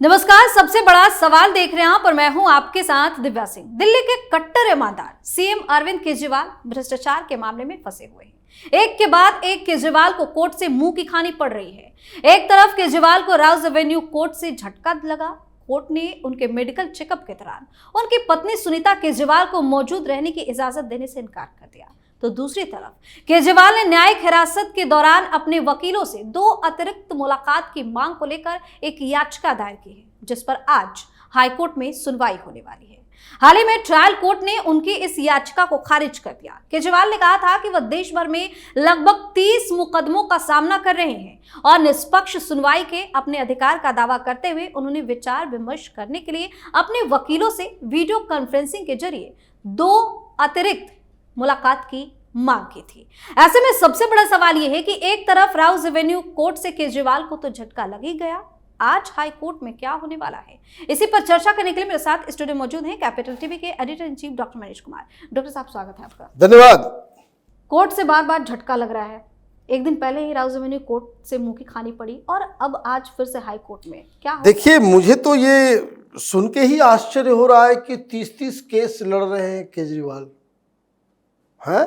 नमस्कार। सबसे बड़ा सवाल देख रहे हैं आप और मैं हूं आपके साथ दिव्या सिंह। दिल्ली के कट्टर ईमानदार सीएम अरविंद केजरीवाल भ्रष्टाचार के मामले में फंसे हुए हैं। एक के बाद एक केजरीवाल को कोर्ट से मुंह की खानी पड़ रही है। एक तरफ केजरीवाल को राउज एवेन्यू कोर्ट से झटका लगा। कोर्ट ने उनके मेडिकल चेकअप के दौरान उनकी पत्नी सुनीता केजरीवाल को मौजूद रहने की इजाजत देने से इनकार कर दिया। तो दूसरी तरफ केजरीवाल ने न्यायिक हिरासत के दौरान अपने वकीलों से 2 अतिरिक्त मुलाकात की मांग को लेकर एक याचिका दायर की है, जिस पर आज हाईकोर्ट में सुनवाई होने वाली है। हाल ही में ट्रायल कोर्ट ने उनकी इस याचिका को खारिज कर दिया। केजरीवाल ने कहा था कि वह देश भर में लगभग 30 मुकदमों का सामना कर रहे हैं और निष्पक्ष सुनवाई के अपने अधिकार का दावा करते हुए उन्होंने विचार विमर्श करने के लिए अपने वकीलों से वीडियो कॉन्फ्रेंसिंग के जरिए 2 अतिरिक्त मुलाकात की मांग की थी। ऐसे में सबसे बड़ा सवाल यह है कि एक तरफ राउज एवेन्यू कोर्ट से केजरीवाल को तो झटका लग ही गया, आज हाई कोर्ट में क्या होने वाला है, इसी पर चर्चा करने के लिए मेरे साथ स्टूडियो मौजूद हैं कैपिटल टीवी के editor in chief doctor Manish Kumar. Doctor साहब, स्वागत है आपका। धन्यवाद। कोर्ट से बार बार झटका लग रहा है। एक दिन पहले ही राउज एवेन्यू कोर्ट से मुंह की खानी पड़ी और अब आज फिर से हाई कोर्ट में क्या हो? देखिए, मुझे तो ये सुन के ही आश्चर्य हो रहा है कि 30-30 केस लड़ रहे हैं केजरीवाल। हैं?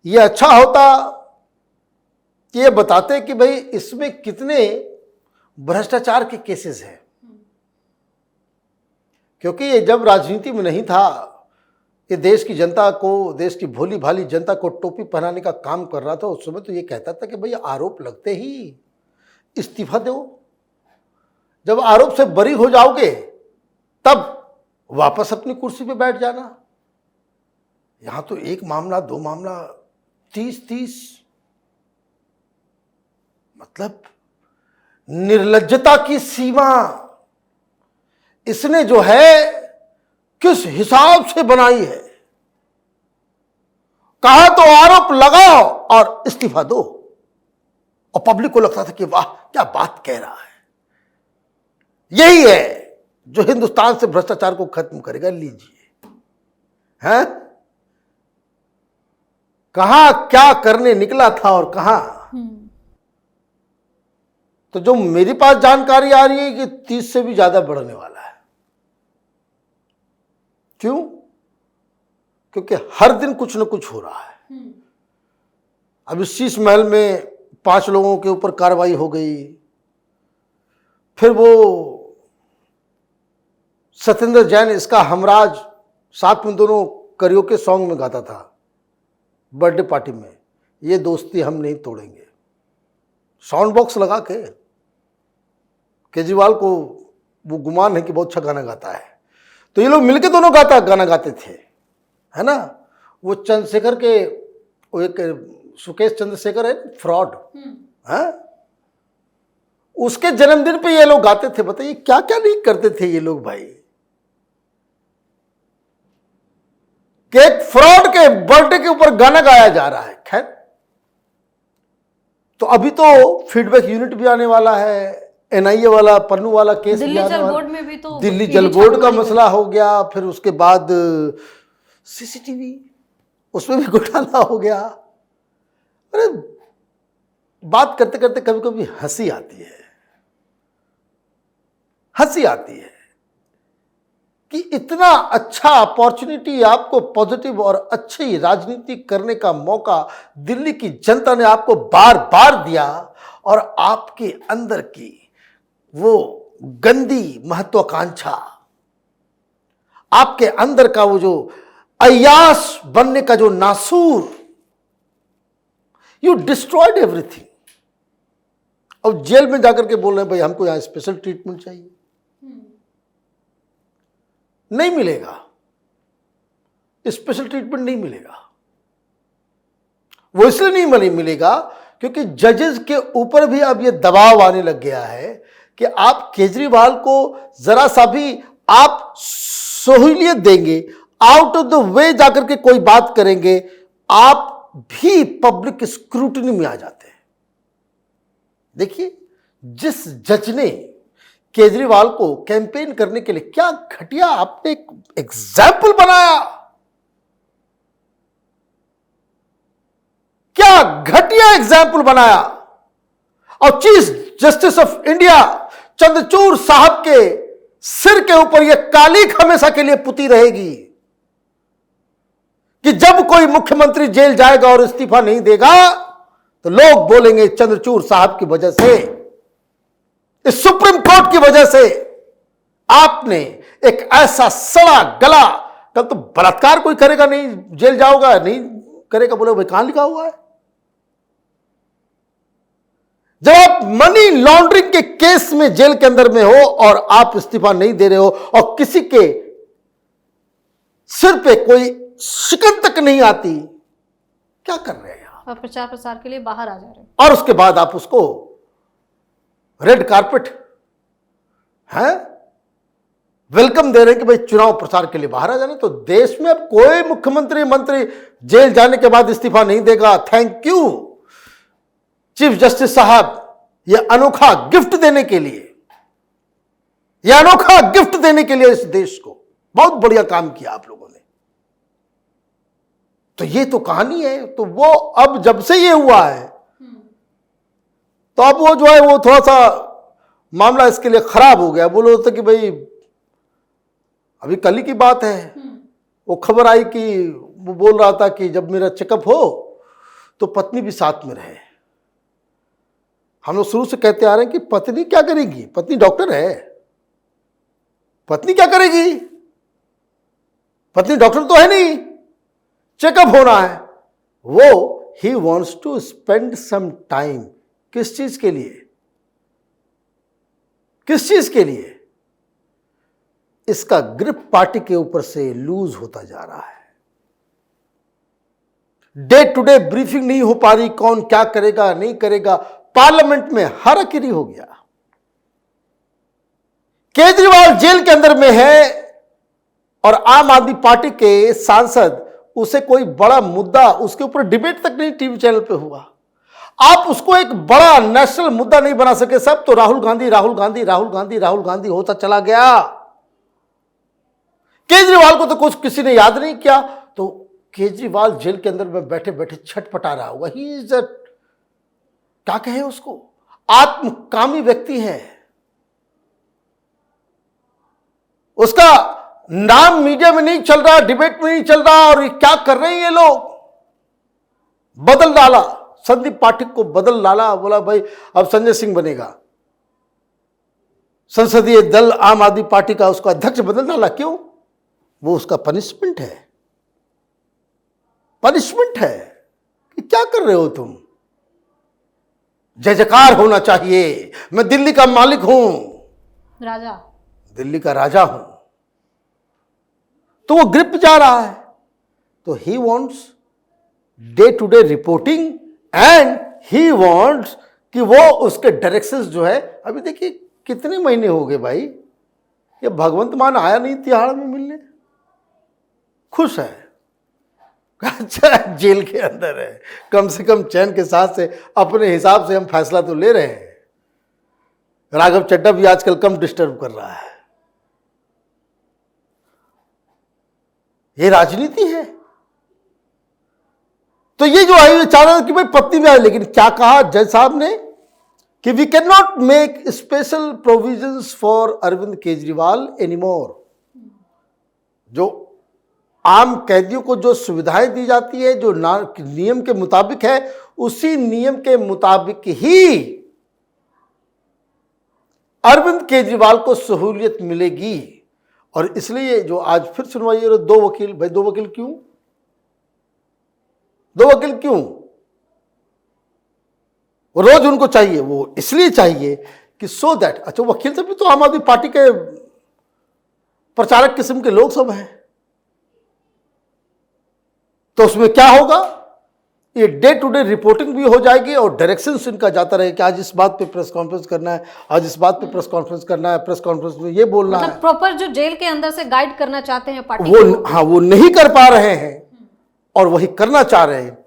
ये अच्छा होता कि ये बताते कि भाई इसमें कितने भ्रष्टाचार के केसेस हैं, क्योंकि ये जब राजनीति में नहीं था, ये देश की जनता को, देश की भोली भाली जनता को टोपी पहनाने का काम कर रहा था। उस समय तो ये कहता था कि भाई आरोप लगते ही इस्तीफा दो, जब आरोप से बरी हो जाओगे तब वापस अपनी कुर्सी पे बैठ जाना। यहां तो एक मामला, 2 मामला, 30-30, मतलब निर्लज्जता की सीमा इसने जो है किस हिसाब से बनाई है। कहा तो आरोप लगाओ और इस्तीफा दो, और पब्लिक को लगता था कि वाह क्या बात कह रहा है। यही है जो हिंदुस्तान से भ्रष्टाचार को खत्म करेगा। लीजिए, हैं? कहां क्या करने निकला था और कहां। तो जो मेरे पास जानकारी आ रही है कि 30 से भी ज्यादा बढ़ने वाला है। क्यों? क्योंकि हर दिन कुछ न कुछ हो रहा है। अब इस शीश महल में 5 लोगों के ऊपर कार्रवाई हो गई। फिर वो सत्येंद्र जैन, इसका हमराज, साथ में दोनों करियोके सॉन्ग में गाता था बर्थडे पार्टी में, ये दोस्ती हम नहीं तोड़ेंगे। साउंड बॉक्स लगा के केजरीवाल को वो गुमान है कि बहुत अच्छा गाना गाता है, तो ये लोग मिलके दोनों गाना गाते थे, है ना। वो चंद्रशेखर के, वो एक सुकेश चंद्रशेखर है, फ्रॉड है, उसके जन्मदिन पे ये लोग गाते थे। बताइए क्या क्या नहीं करते थे ये लोग भाई, कि एक फ्रॉड के बर्थडे के ऊपर गाना गाया जा रहा है। खैर, तो अभी तो फीडबैक यूनिट भी आने वाला है, एनआईए वाला, पन्नू वाला केस दिल्ली जल बोर्ड में भी तो दिल्ली जल बोर्ड का मसला हो गया। फिर उसके बाद सीसीटीवी, उसमें भी घोटाला हो गया। अरे बात करते करते कभी कभी हंसी आती है, हंसी आती है कि इतना अच्छा अपॉर्चुनिटी आपको, पॉजिटिव और अच्छी राजनीति करने का मौका दिल्ली की जनता ने आपको बार बार दिया, और आपके अंदर की वो गंदी महत्वाकांक्षा, आपके अंदर का वो जो अय्याश बनने का जो नासूर, यू डिस्ट्रॉयड एवरीथिंग। अब जेल में जाकर के बोल रहे हैं भाई हमको यहां स्पेशल ट्रीटमेंट चाहिए। नहीं मिलेगा, स्पेशल ट्रीटमेंट नहीं मिलेगा। वो इसलिए नहीं मिलेगा क्योंकि जजेस के ऊपर भी अब ये दबाव आने लग गया है कि आप केजरीवाल को जरा सा भी आप सहूलियत देंगे, आउट ऑफ द वे जाकर के कोई बात करेंगे, आप भी पब्लिक स्क्रूटनी में आ जाते हैं। देखिए, जिस जज ने केजरीवाल को कैंपेन करने के लिए क्या घटिया आपने एक एग्जाम्पल बनाया, क्या घटिया एग्जाम्पल बनाया। और chief justice of India Chandrachud साहब के सिर के ऊपर यह कालिक हमेशा के लिए पुती रहेगी कि जब कोई मुख्यमंत्री जेल जाएगा और इस्तीफा नहीं देगा तो लोग बोलेंगे चंद्रचूड़ साहब की वजह से, इस सुप्रीम कोर्ट की वजह से आपने एक ऐसा सड़ा गला, कल तो बलात्कार कोई करेगा नहीं जेल जाओगा, नहीं करेगा, बोले भाई कहां लिखा हुआ है? जब आप मनी लॉन्ड्रिंग के केस में जेल के अंदर में हो और आप इस्तीफा नहीं दे रहे हो और किसी के सिर पे कोई शिकन तक नहीं आती, क्या कर रहे हैं आप? और प्रचार प्रसार के लिए बाहर आ जा रहे हैं और उसके बाद आप उसको रेड कारपेट है वेलकम दे रहे हैं कि भाई चुनाव प्रचार के लिए बाहर आ जाना। तो देश में अब कोई मुख्यमंत्री मंत्री जेल जाने के बाद इस्तीफा नहीं देगा। थैंक यू चीफ जस्टिस साहब, यह अनोखा गिफ्ट देने के लिए, यह अनोखा गिफ्ट देने के लिए इस देश को बहुत बढ़िया काम किया आप लोगों ने। तो ये तो कहानी है। तो वो अब जब से ये हुआ है तो अब वो जो है वो थोड़ा सा मामला इसके लिए खराब हो गया। बोलो तो कि भाई अभी कल ही की बात है, वो खबर आई कि वो बोल रहा था कि जब मेरा चेकअप हो तो पत्नी भी साथ में रहे। हम लोग शुरू से कहते आ रहे हैं कि पत्नी क्या करेगी, पत्नी डॉक्टर है, पत्नी क्या करेगी, पत्नी डॉक्टर तो है नहीं, चेकअप होना है। वो he wants to spend some time, किस चीज के लिए, किस चीज के लिए? इसका ग्रिप पार्टी के ऊपर से लूज होता जा रहा है। डे टू डे ब्रीफिंग नहीं हो पा रही, कौन क्या करेगा नहीं करेगा। पार्लियामेंट में हाराकिरी हो गया। केजरीवाल जेल के अंदर में है और आम आदमी पार्टी के सांसद, उसे कोई बड़ा मुद्दा, उसके ऊपर डिबेट तक नहीं टीवी चैनल पे हुआ। आप उसको एक बड़ा नेशनल मुद्दा नहीं बना सके। सब तो राहुल गांधी राहुल गांधी राहुल गांधी राहुल गांधी होता चला गया। केजरीवाल को तो कुछ किसी ने याद नहीं किया। तो केजरीवाल जेल के अंदर में बैठे बैठे छटपटा रहा होगा। ही इज अ, क्या कहे उसको, आत्मकामी व्यक्ति है। उसका नाम मीडिया में नहीं चल रहा, डिबेट में नहीं चल रहा। और ये क्या कर रहे हैं ये लोग? बदल डाला, संदीप पाठक को बदल डाला। बोला भाई अब संजय सिंह बनेगा, संसदीय दल आम आदमी पार्टी का उसका अध्यक्ष बदल डाला। क्यों? वो उसका पनिशमेंट है, पनिशमेंट है कि क्या कर रहे हो तुम। जय जयकार होना चाहिए, मैं दिल्ली का मालिक हूं, राजा, दिल्ली का राजा हूं। तो वो ग्रिप जा रहा है। तो he wants day to day reporting and he wants कि वो उसके डायरेक्शंस जो है, अभी देखिए कितने महीने हो गए भाई, ये भगवंत मान आया नहीं तिहाड़ में मिलने, खुश है, अच्छा जेल के अंदर है, कम से कम चैन के साथ से अपने हिसाब से हम फैसला तो ले रहे हैं। राघव चड्ढा भी आजकल कम डिस्टर्ब कर रहा है। ये राजनीति है। तो ये जो आई चाह रहा कि भाई पत्नी में आए, लेकिन क्या कहा जज साहब ने कि we can not make special provisions for Arvind Kejriwal anymore. जो आम कैदियों को जो सुविधाएं दी जाती है, जो नियम के मुताबिक है, उसी नियम के मुताबिक ही अरविंद केजरीवाल को सहूलियत मिलेगी। और इसलिए जो आज फिर सुनवाई है, दो वकील, भाई दो वकील क्यों, दो वकील क्यों? वो रोज उनको चाहिए, वो इसलिए चाहिए कि सो दैट, अच्छा वकील सब भी तो आम आदमी पार्टी के प्रचारक किस्म के लोग सब हैं। तो उसमें क्या होगा, ये डे टू डे रिपोर्टिंग भी हो जाएगी और डायरेक्शंस इनका जाता रहे कि आज इस बात पे प्रेस कॉन्फ्रेंस करना है, आज इस बात पे प्रेस कॉन्फ्रेंस करना है, प्रेस कॉन्फ्रेंस में ये बोलना मतलब है। प्रॉपर जो जेल के अंदर से गाइड करना चाहते हैं पार्टी वो को, हाँ वो नहीं कर पा रहे हैं और वही करना चाह रहे हैं,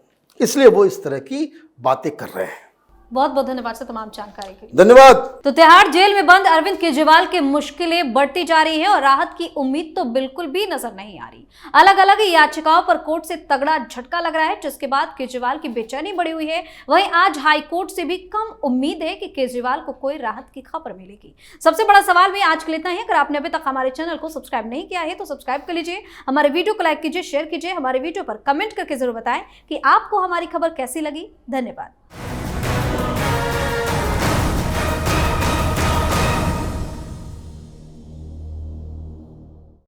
इसलिए वो इस तरह की बातें कर रहे हैं। बहुत बहुत धन्यवाद सर तमाम जानकारी के लिए। धन्यवाद। तो तिहाड़ जेल में बंद अरविंद केजरीवाल की मुश्किलें बढ़ती जा रही है और राहत की उम्मीद तो बिल्कुल भी नजर नहीं आ रही। अलग अलग याचिकाओं पर कोर्ट से तगड़ा झटका लग रहा है, जिसके बाद केजरीवाल की बेचैनी बढ़ी हुई है। वहीं आज हाई कोर्ट से भी कम उम्मीद है कि केजरीवाल को कोई राहत की खबर मिलेगी। सबसे बड़ा सवाल भी आज के लिए इतना है। अगर आपने अभी तक हमारे चैनल को सब्सक्राइब नहीं किया है तो सब्सक्राइब कर लीजिए, हमारे वीडियो को लाइक कीजिए, शेयर कीजिए, हमारे वीडियो पर कमेंट करके जरूर बताएं कि आपको हमारी खबर कैसी लगी। धन्यवाद।